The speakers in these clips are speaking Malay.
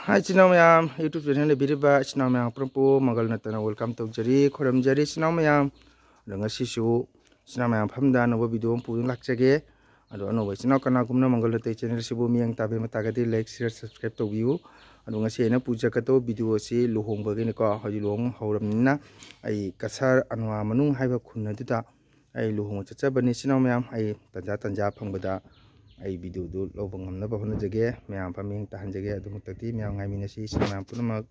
Hai channel mayam YouTube channel biriba channel mayam prompo magal natana welcome to jari khoram jari channel mayam dengan sisu channel mayam phamda no video pun lakjage ado no channel kana gumna magal nate channel sibu miyang tabe matagadi like share subscribe to view ado ngasi ena puja kato video si luhong bagini ko haji luhong hauramna ai kasar anwa manung haiba khunna duta ai luhong chacha bani channel mayam ai tanja phangbada ai video du lobang amna ba hona jage mayam phaming tahan jage adu mutati mayam ngai minasi mayam punamak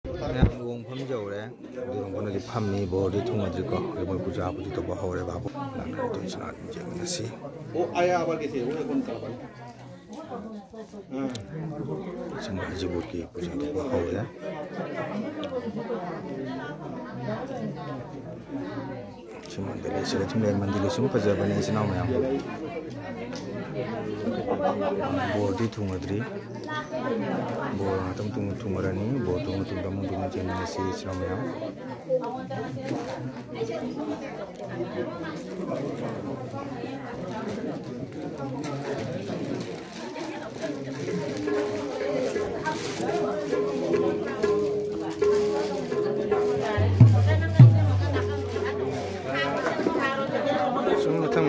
mayam luhong pham jawre durong kono ji phamni bodi thungadri ko rebol puja puji to ba hore babu lana to chana je minasi o aya abar kese o kon ka ba chana ji bodi puja to ba hore mandile sila tumle mandile sum pajabane chana mayam bodi thungadri bo atam thungarani bo tung jeng nasi chana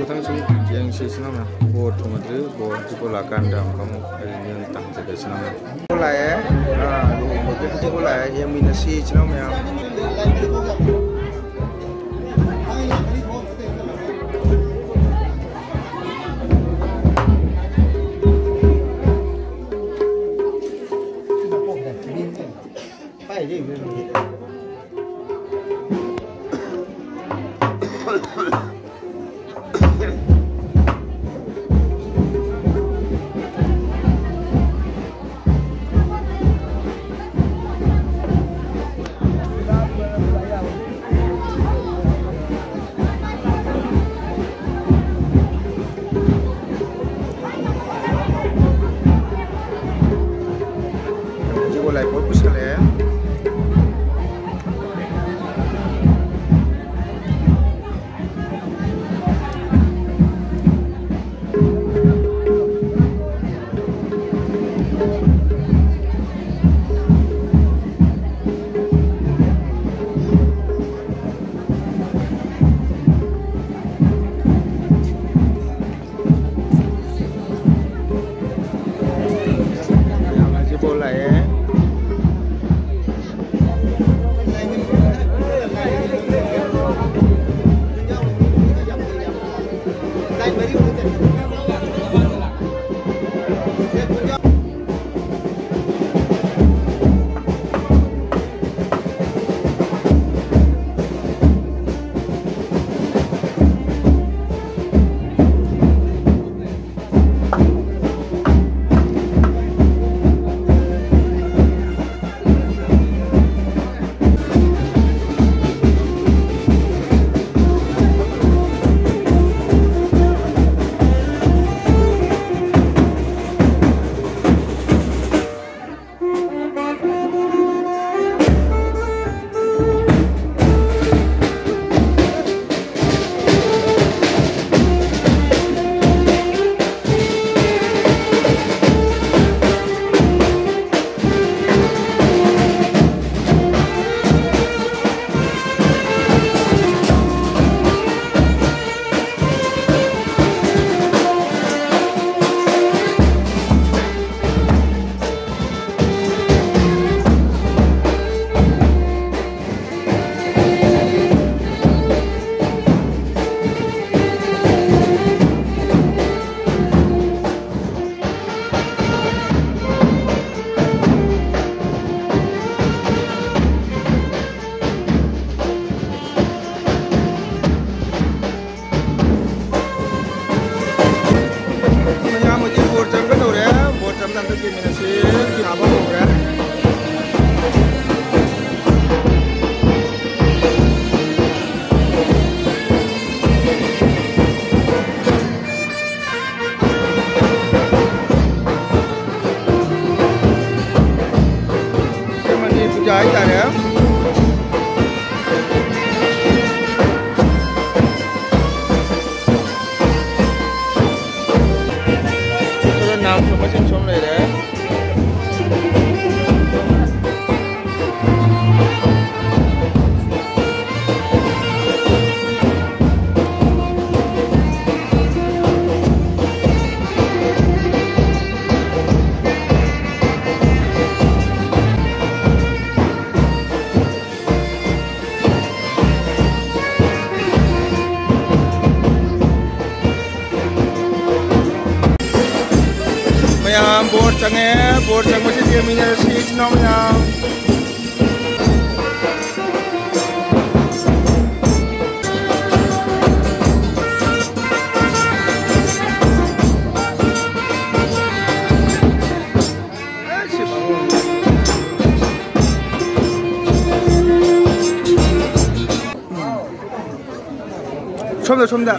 matang sum yang si senama bo tumadri bo jikola kandam kamu ini tang jaga senama bola ya lu boge jikola yang minasi senama ya bor chang masih dia minyak si senang yang 솜다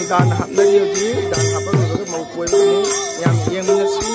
dan hap na liu ji dan hap ba ga mau koi mu yam yeng na si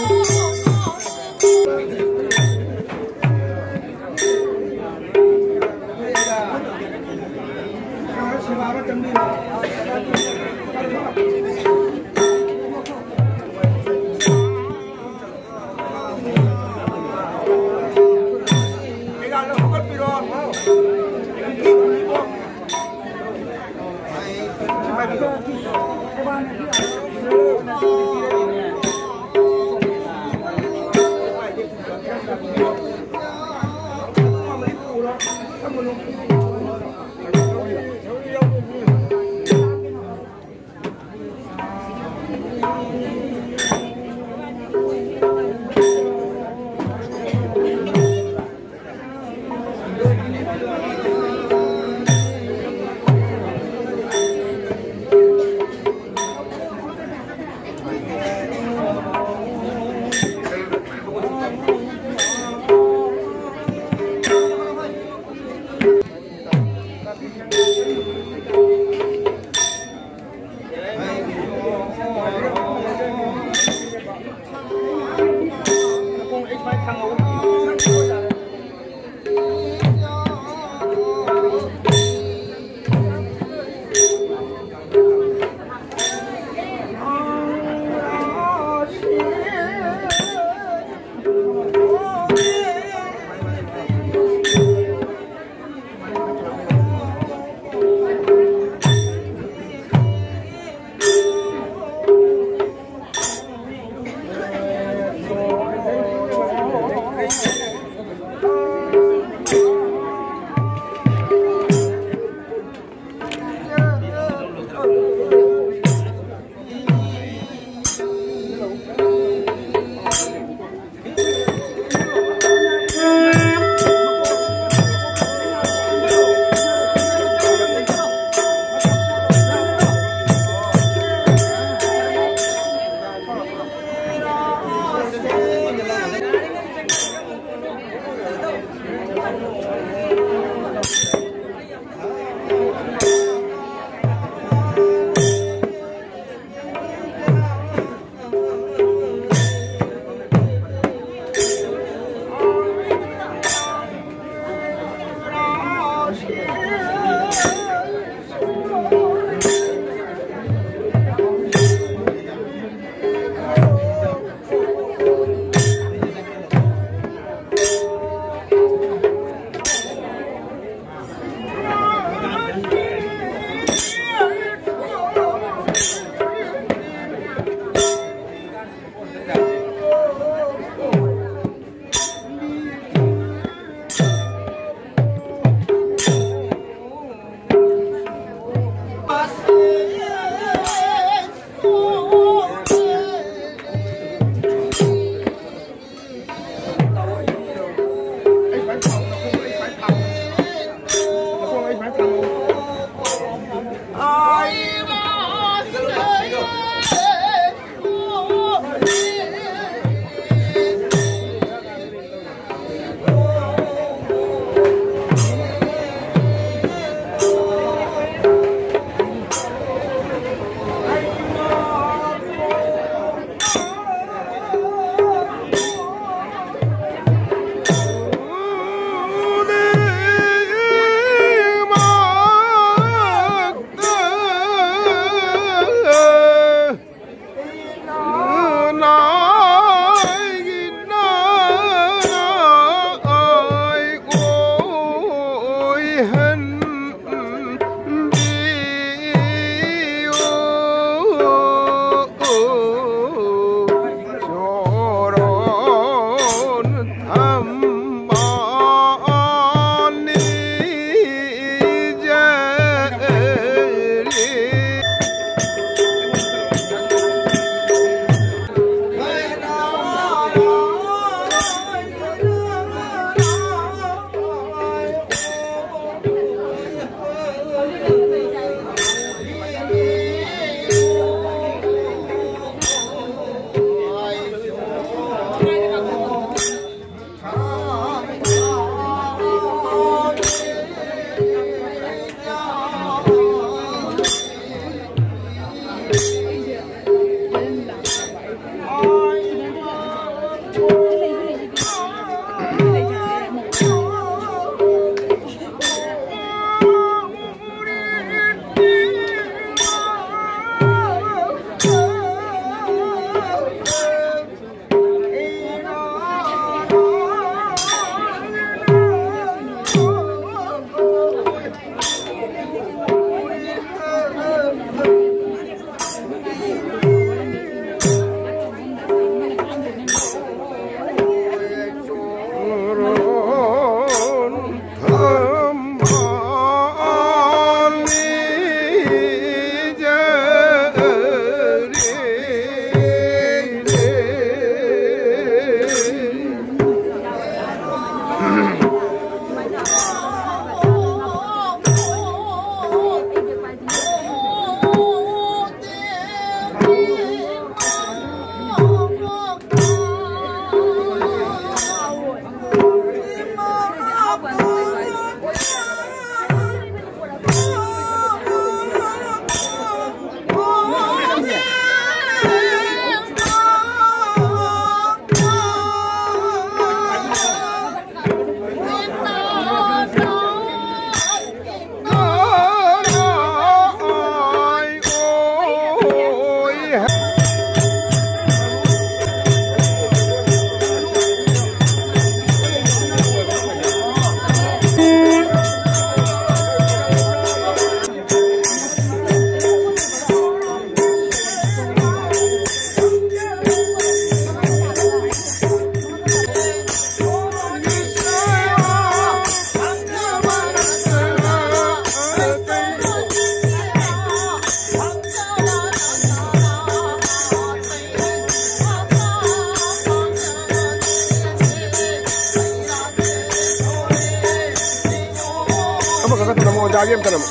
Lagi yang tanam.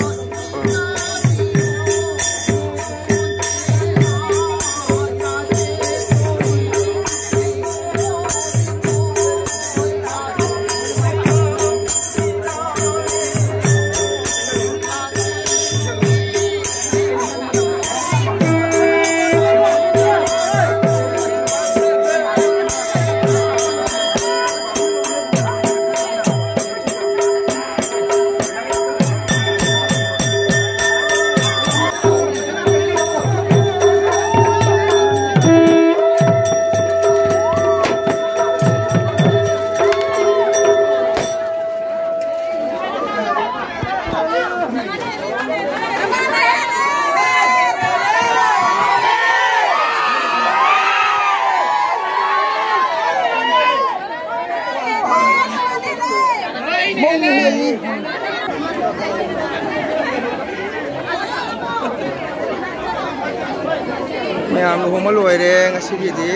Mẹ lu không có lùi đi, ngay xí gì đi.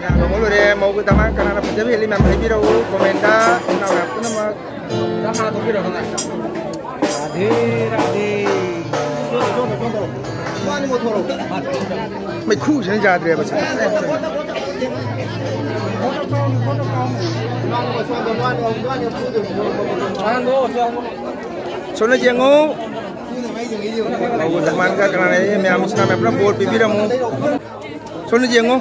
Mẹ lu không lùi đi, mau kita makan karena apa jadi lima hari biru komentar, nào nào pun nama. Dah mana tu biru kan? Radhe. Mày khu sẽ ra đây mà sao? Soalnya jengo, mau zaman kan karena ini memang sudah memang buat bibir kamu. Soalnya jengo.